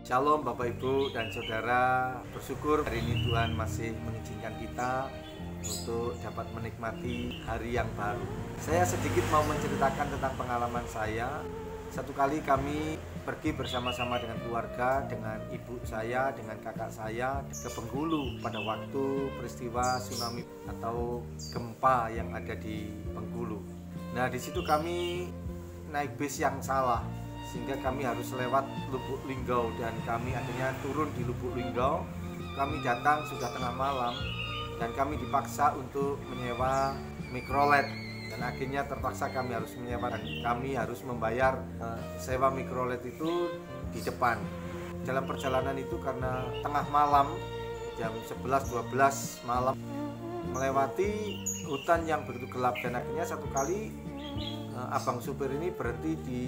Shalom Bapak Ibu dan Saudara, bersyukur hari ini Tuhan masih mengizinkan kita untuk dapat menikmati hari yang baru. Saya sedikit mau menceritakan tentang pengalaman saya. Satu kali kami pergi bersama-sama dengan keluarga, dengan ibu saya, dengan kakak saya ke Bengkulu pada waktu peristiwa tsunami atau gempa yang ada di Bengkulu. Nah, di situ kami naik bis yang salah, sehingga kami harus lewat Lubuk Linggau dan kami akhirnya turun di Lubuk Linggau. Kami datang sudah tengah malam dan kami dipaksa untuk menyewa mikrolet, dan akhirnya terpaksa kami harus menyewa dan kami harus membayar sewa mikrolet itu di depan. Dalam perjalanan itu karena tengah malam jam 11-12 malam melewati hutan yang begitu gelap, dan akhirnya satu kali abang supir ini berhenti di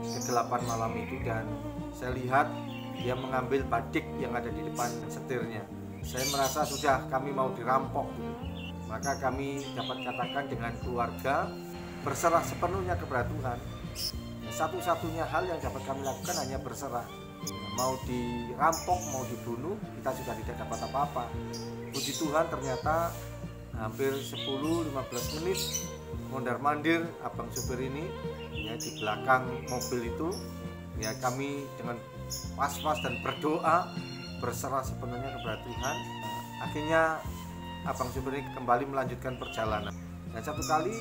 kegelapan malam itu dan saya lihat dia mengambil badik yang ada di depan setirnya. Saya merasa sudah kami mau dirampok. Maka kami dapat katakan dengan keluarga berserah sepenuhnya kepada Tuhan. Satu-satunya hal yang dapat kami lakukan hanya berserah. Mau dirampok, mau dibunuh, kita sudah tidak dapat apa-apa. Puji Tuhan ternyata hampir 10-15 menit mondar-mandir abang supir ini ya di belakang mobil itu, ya kami dengan was-was dan berdoa berserah sepenuhnya kepada Tuhan. Akhirnya abang supir ini kembali melanjutkan perjalanan, dan satu kali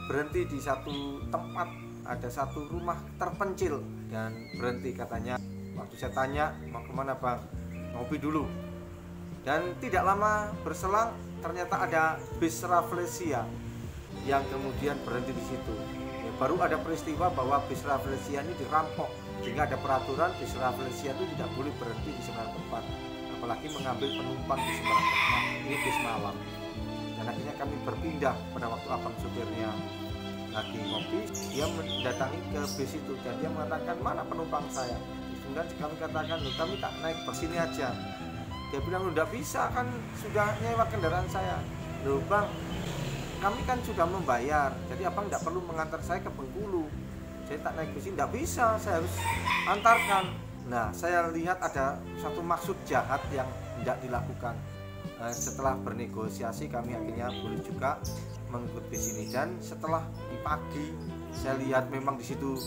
berhenti di satu tempat, ada satu rumah terpencil dan berhenti katanya. Waktu saya tanya mau kemana bang, ngopi dulu, dan tidak lama berselang ternyata ada bis Rafflesia yang kemudian berhenti di situ. Ya, baru ada peristiwa bahwa bis Rafflesia ini dirampok, sehingga ada peraturan bis Rafflesia itu tidak boleh berhenti di sembarang tempat, apalagi mengambil penumpang di sembarang tempat. Ini bis malam. Dan akhirnya kami berpindah pada waktu abang supirnya lagi ngopi, dia mendatangi ke bis itu dan dia mengatakan, mana penumpang saya? Kemudian kami katakan, loh kami tak naik bus ini aja. Dia bilang, udah bisa kan, sudah nyewa kendaraan saya. Loh bang, kami kan sudah membayar, jadi abang tidak perlu mengantar saya ke Bengkulu. Saya tak naik bus ini, tidak bisa, saya harus antarkan. Nah, saya lihat ada satu maksud jahat yang tidak dilakukan. Setelah bernegosiasi, kami akhirnya boleh juga mengikuti bis ini. Dan setelah di pagi, saya lihat memang di situ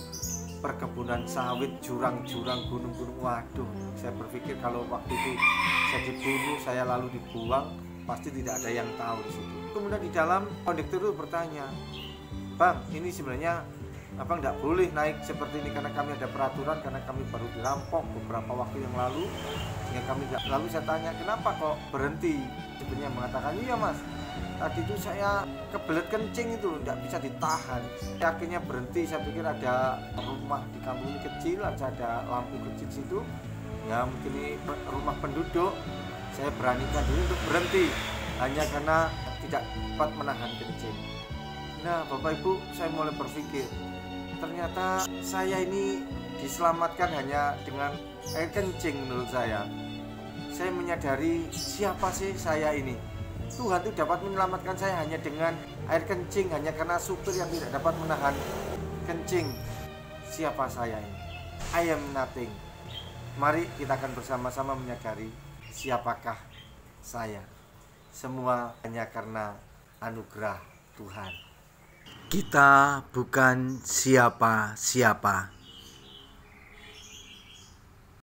perkebunan sawit, jurang-jurang, gunung-gunung. Waduh, saya berpikir kalau waktu itu saya dibunuh, saya lalu dibuang, pasti tidak ada yang tahu di situ. Kemudian di dalam kondektur itu bertanya, bang, ini sebenarnya abang tidak boleh naik seperti ini karena kami ada peraturan, karena kami baru dirampok beberapa waktu yang lalu, sehingga kami tidak. Lalu saya tanya, kenapa kok berhenti? Sebenarnya mengatakan, iya mas, tadi itu saya kebelet kencing itu, tidak bisa ditahan. Akhirnya berhenti, saya pikir ada rumah di kampung ini kecil, ada lampu kecil situ, ya mungkin ini rumah penduduk. Saya beranikan diri untuk berhenti hanya karena tidak dapat menahan kencing. Nah Bapak Ibu, saya mulai berpikir, ternyata saya ini diselamatkan hanya dengan air kencing. Menurut saya menyadari siapa sih saya ini. Tuhan itu dapat menyelamatkan saya hanya dengan air kencing, hanya karena supir yang tidak dapat menahan kencing. Siapa saya ini? I am nothing. Mari kita akan bersama-sama menyadari siapakah saya. Semua hanya karena anugerah Tuhan. Kita bukan siapa-siapa.